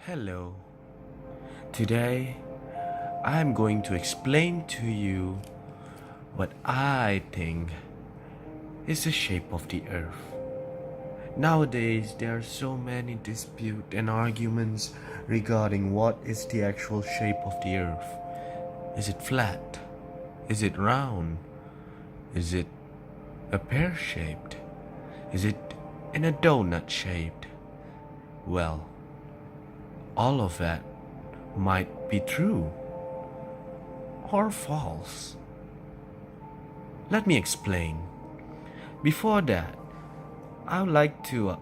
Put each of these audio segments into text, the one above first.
Hello. Today, I'm going to explain to you what I think is the shape of the earth. Nowadays, there are so many disputes and arguments regarding what is the actual shape of the earth. Is it flat? Is it round? Is it a pear shaped? Is it in a donut shaped? Well, all of that might be true or false. Let me explain. Before that, I would like to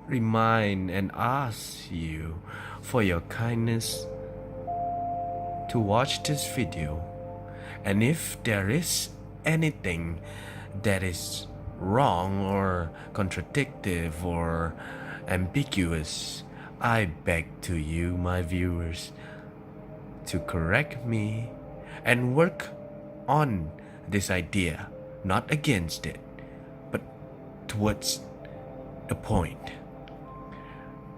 remind and ask you for your kindness to watch this video, and if there is anything that is wrong or contradictive or ambiguous, I beg to you, my viewers, to correct me and work on this idea, not against it, but towards the point.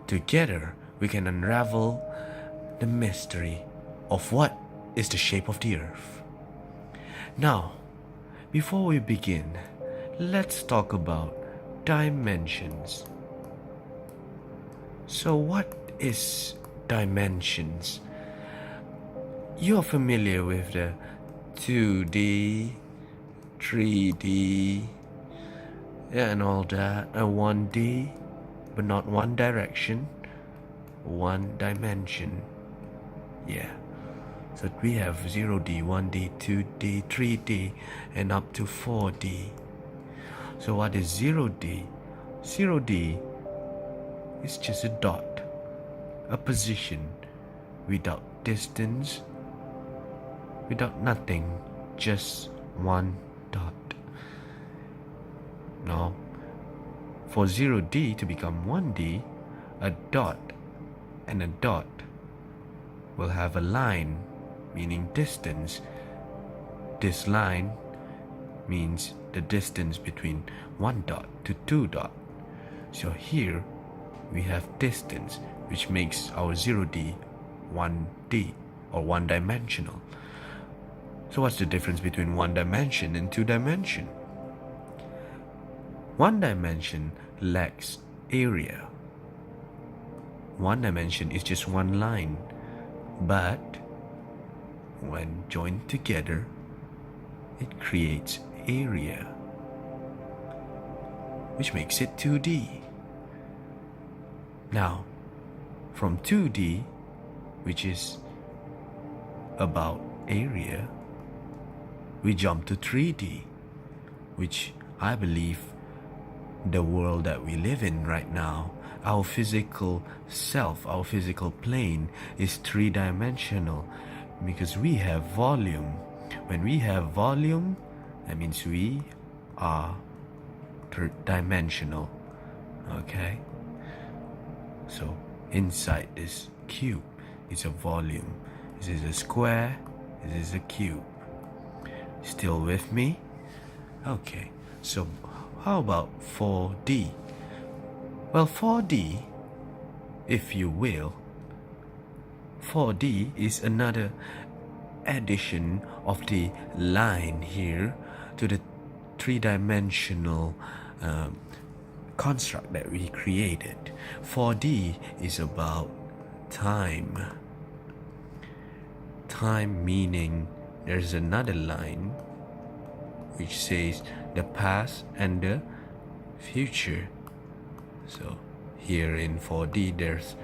Together, we can unravel the mystery of what is the shape of the earth. Now, before we begin, let's talk about dimensions. So what is dimensions? You're familiar with the 2D, 3D, and all that, 1D, but not one direction, one dimension. Yeah. So we have 0D, 1D, 2D, 3D, and up to 4D. So what is 0D? 0D is just a dot, a position without distance, without nothing, just one dot. Now, for 0D to become 1D, a dot and a dot will have a line, meaning distance. This line means the distance between one dot to two dot. So here we have distance, which makes our 0D 1D or one dimensional. So what's the difference between one dimension and two dimension? One dimension lacks area. One dimension is just one line, but when joined together, it creates area, which makes it 2D. Now, from 2D, which is about area, we jump to 3D, which I believe the world that we live in right now, our physical self, our physical plane is three-dimensional because we have volume. When we have volume, that means we are third-dimensional. Okay? So inside this cube is a volume. This is a square. This is a cube. Still with me? Okay. So how about 4D? Well, 4D, if you will, 4D is another addition of the line here to the three-dimensional construct that we created. 4D is about time. Time meaning there's another line which says the past and the future. So here in 4D there's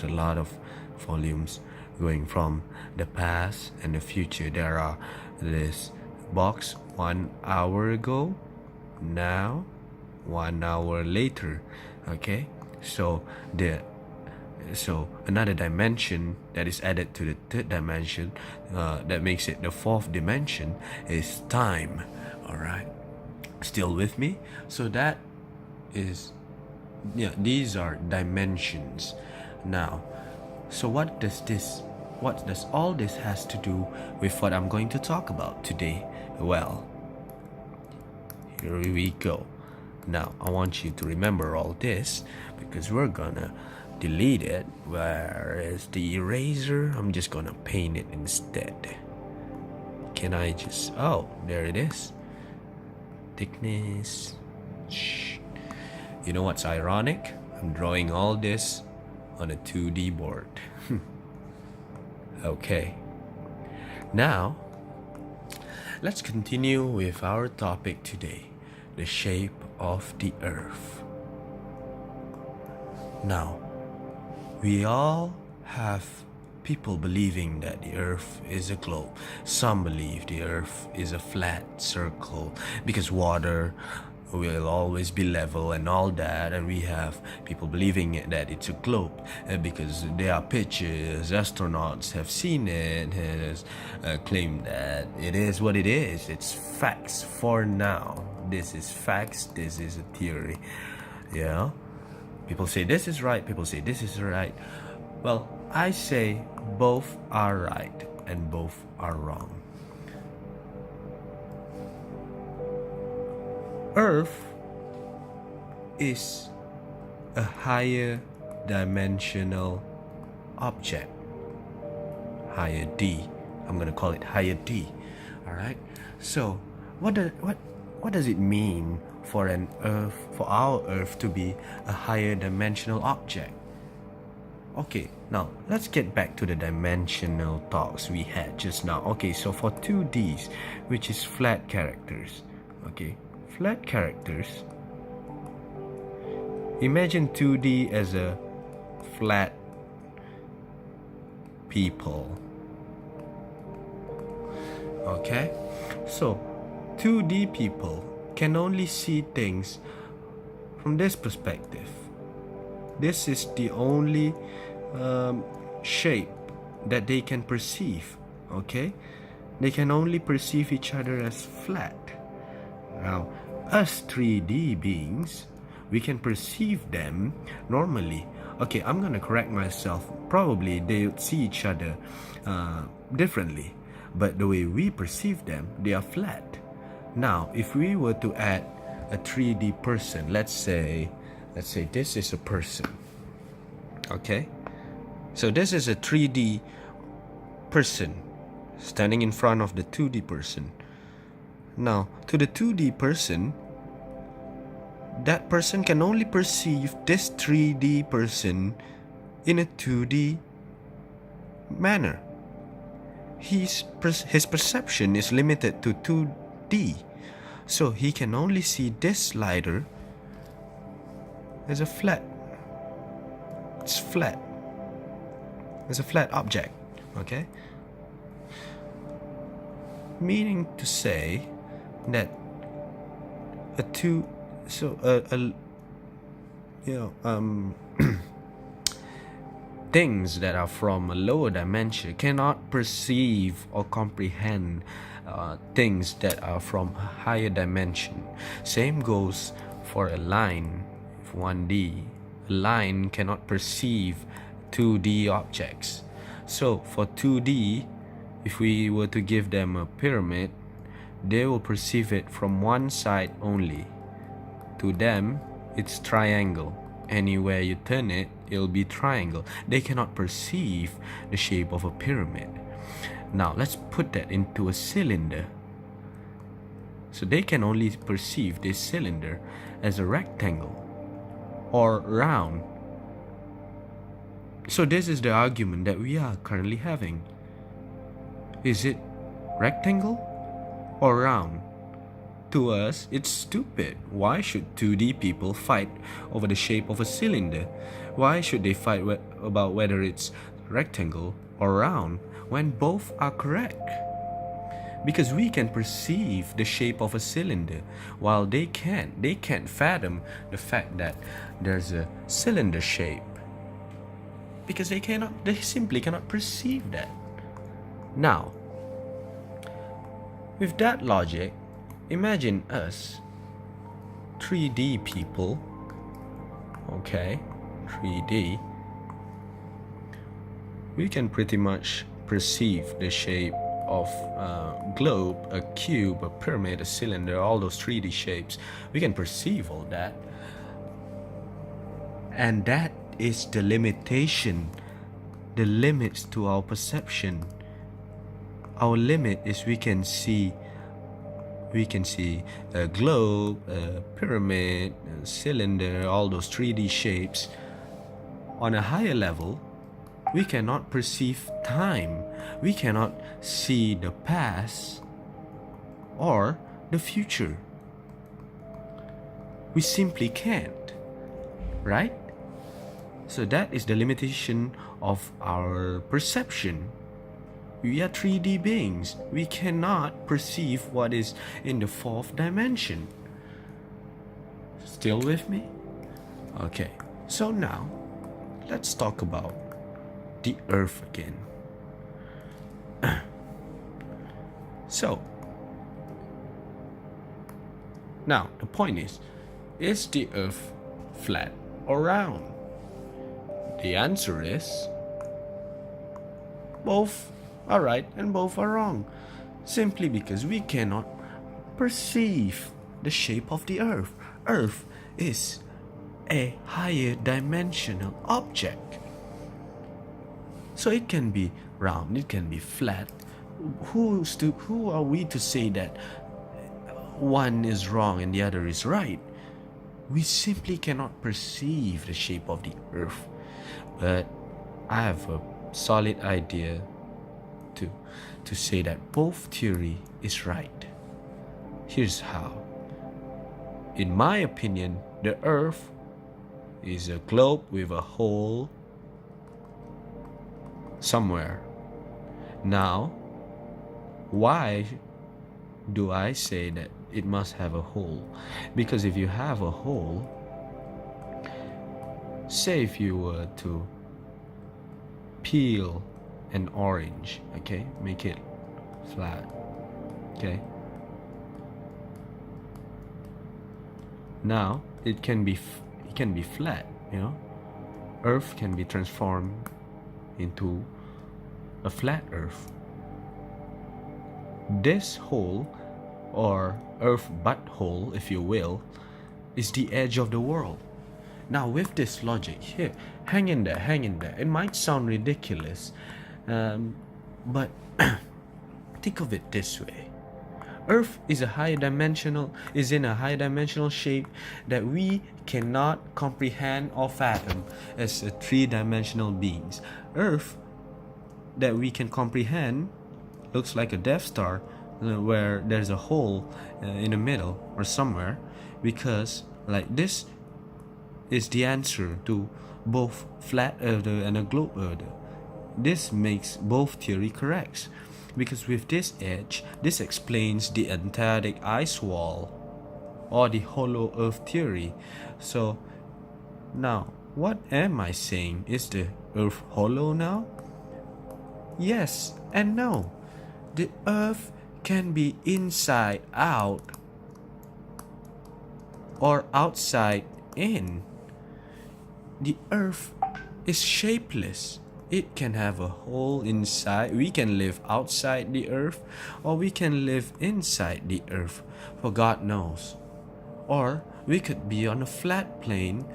a lot of volumes going from the past and the future. There are this box 1 hour ago, now 1 hour later. Okay, so another dimension that is added to the third dimension that makes it the fourth dimension is time. All right, still with me? So that is, yeah, these are dimensions. Now, so what does all this has to do with what I'm going to talk about today? Well, here we go. Now, I want you to remember all this because we're gonna delete it. Where is the eraser? I'm just gonna paint it instead. Can I just... Oh, there it is. Thickness. Shh. You know what's ironic? I'm drawing all this on a 2D board. Okay. Now, let's continue with our topic today, the shape of the earth. Now, we all have people believing that the earth is a globe. Some believe the earth is a flat circle because water will always be level and all that, and we have people believing that it's a globe because there are pictures, astronauts have seen it, has claimed that it is what it is. It's facts for now. This is facts, this is a theory. Yeah, people say this is right, people say this is right. Well, I say both are right and both are wrong. Earth is a higher dimensional object. Higher D. I'm gonna call it higher D. Alright? So what does it mean for our Earth to be a higher dimensional object? Okay, now let's get back to the dimensional talks we had just now. Okay, so for 2Ds, which is flat characters. Okay, flat characters. Imagine 2D as a flat people. Okay, so 2D people can only see things from this perspective. This is the only shape that they can perceive. Okay, they can only perceive each other as flat. Now, us 3D beings, we can perceive them normally. Okay, I'm gonna correct myself. Probably they would see each other differently, but the way we perceive them, they are flat. Now, if we were to add a 3D person, let's say this is a person. Okay, so this is a 3D person standing in front of the 2D person. Now, to the 2D person, that person can only perceive this 3D person in a 2D manner. His perception is limited to 2D, so he can only see this slider as a flat. It's flat. It's a flat object. Okay? Meaning to say that things that are from a lower dimension cannot perceive or comprehend things that are from a higher dimension. Same goes for a line. If 1D, a line cannot perceive 2D objects. So for 2D, if we were to give them a pyramid, they will perceive it from one side only. To them, it's triangle. Anywhere you turn it, it'll be triangle. They cannot perceive the shape of a pyramid. Now, let's put that into a cylinder. So they can only perceive this cylinder as a rectangle or round. So this is the argument that we are currently having. Is it rectangle or round? To us, it's stupid. Why should 2D people fight over the shape of a cylinder? Why should they fight about whether it's rectangle or round when both are correct? Because we can perceive the shape of a cylinder while they can't. They can't fathom the fact that there's a cylinder shape. Because they simply cannot perceive that. Now, with that logic, imagine us 3D people. Okay, 3D. We can pretty much perceive the shape of globe, a cube, a pyramid, a cylinder, all those 3D shapes. We can perceive all that. And that is the limitation, the limits to our perception. Our limit is we can see a globe, a pyramid, a cylinder, all those 3D shapes. On a higher level, we cannot perceive time. We cannot see the past or the future. We simply can't, right? So that is the limitation of our perception. We are 3D beings. We cannot perceive what is in the fourth dimension. Still with me? Okay, so now let's talk about the earth again. So now the point is the earth flat or round? The answer is both are right and both are wrong, simply because we cannot perceive the shape of the earth. Earth is a higher dimensional object, so it can be round, it can be flat. Who are we to say that one is wrong and the other is right? We simply cannot perceive the shape of the earth. But I have a solid idea to say that both theory is right. Here's how. In my opinion, the earth is a globe with a hole somewhere. Now, why do I say that it must have a hole? Because if you have a hole, say if you were to peel an orange, okay, make it flat, okay, now it can be flat, you know. Earth can be transformed into a flat earth. This hole, or earth butthole if you will, is the edge of the world. Now with this logic here, hang in there. It might sound ridiculous, but think of it this way. Earth is in a high dimensional shape that we cannot comprehend or fathom as a 3-dimensional beings. Earth that we can comprehend looks like a Death Star, where there's a hole in the middle or somewhere, because like this is the answer to both flat earther and a globe earther. This makes both theory correct, because with this edge, this explains the Antarctic ice wall or the hollow earth theory. So now, what am I saying? Is the earth hollow now? Yes and no. The earth can be inside out or outside in. The earth is shapeless. It can have a hole inside. We can live outside the earth, or we can live inside the earth, for God knows. Or we could be on a flat plane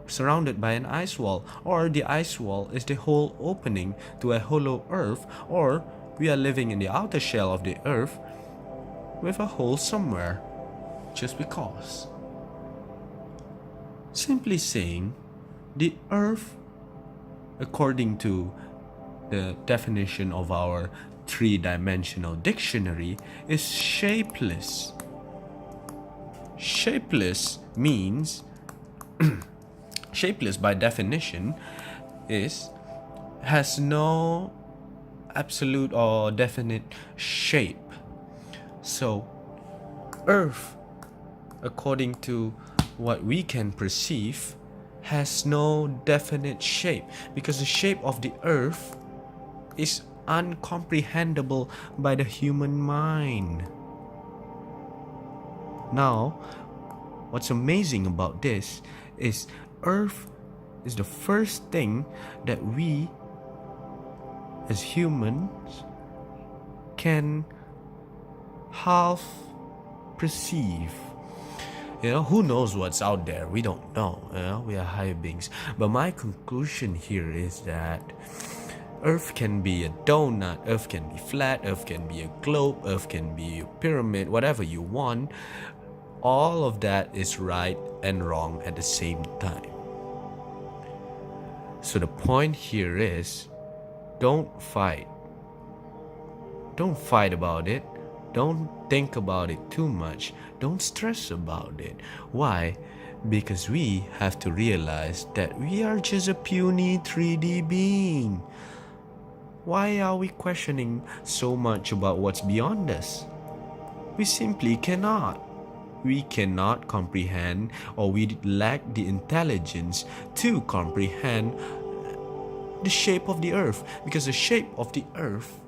surrounded by an ice wall, or the ice wall is the hole opening to a hollow earth, or we are living in the outer shell of the earth with a hole somewhere, just because. Simply saying, the earth, according to the definition of our 3-dimensional dictionary, is shapeless. Shapeless means shapeless by definition has no absolute or definite shape. So earth, according to what we can perceive, has no definite shape, because the shape of the earth is uncomprehendable by the human mind. Now, what's amazing about this is earth is the first thing that we as humans can half perceive. Who knows what's out there? We don't know. We are higher beings. But my conclusion here is that Earth can be a donut, Earth can be flat, Earth can be a globe, Earth can be a pyramid, whatever you want. All of that is right and wrong at the same time. So the point here is, don't fight. Don't fight about it. Don't think about it too much. Don't stress about it. Why? Because we have to realize that we are just a puny 3D being. Why are we questioning so much about what's beyond us? We simply cannot. We cannot comprehend, or we lack the intelligence to comprehend the shape of the earth, because the shape of the earth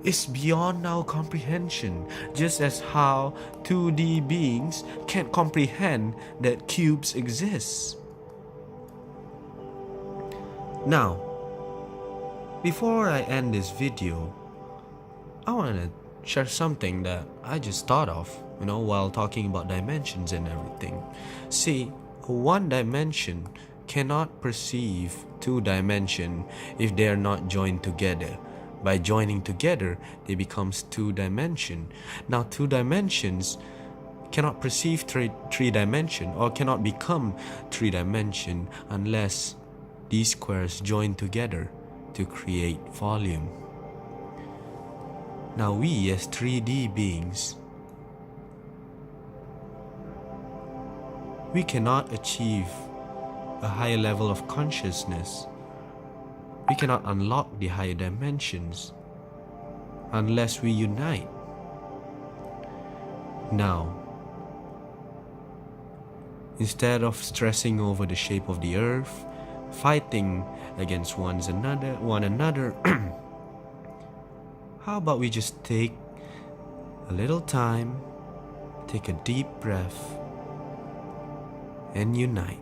is beyond our comprehension, just as how 2D beings can't comprehend that cubes exist. Now, before I end this video, I want to share something that I just thought of, while talking about dimensions and everything. See, one dimension cannot perceive two dimensions if they are not joined together. By joining together, they becomes two dimension. Now, two dimensions cannot perceive three dimension, or cannot become three dimension unless these squares join together to create volume. Now we as 3D beings, we cannot achieve a higher level of consciousness. We cannot unlock the higher dimensions unless we unite. Now, instead of stressing over the shape of the earth, fighting against one another, how about we just take a little time, take a deep breath, and unite.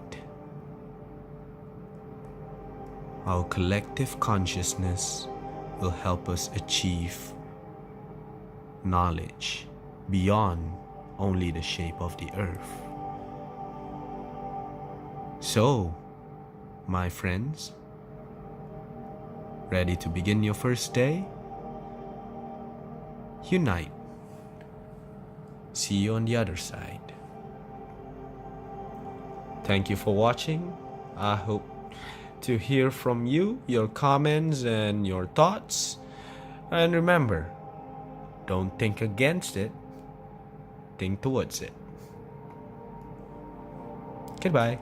Our collective consciousness will help us achieve knowledge beyond only the shape of the earth. So, my friends, ready to begin your first day? Unite. See you on the other side. Thank you for watching. I hope to hear from you, your comments and your thoughts. And remember, don't think against it, think towards it. Goodbye.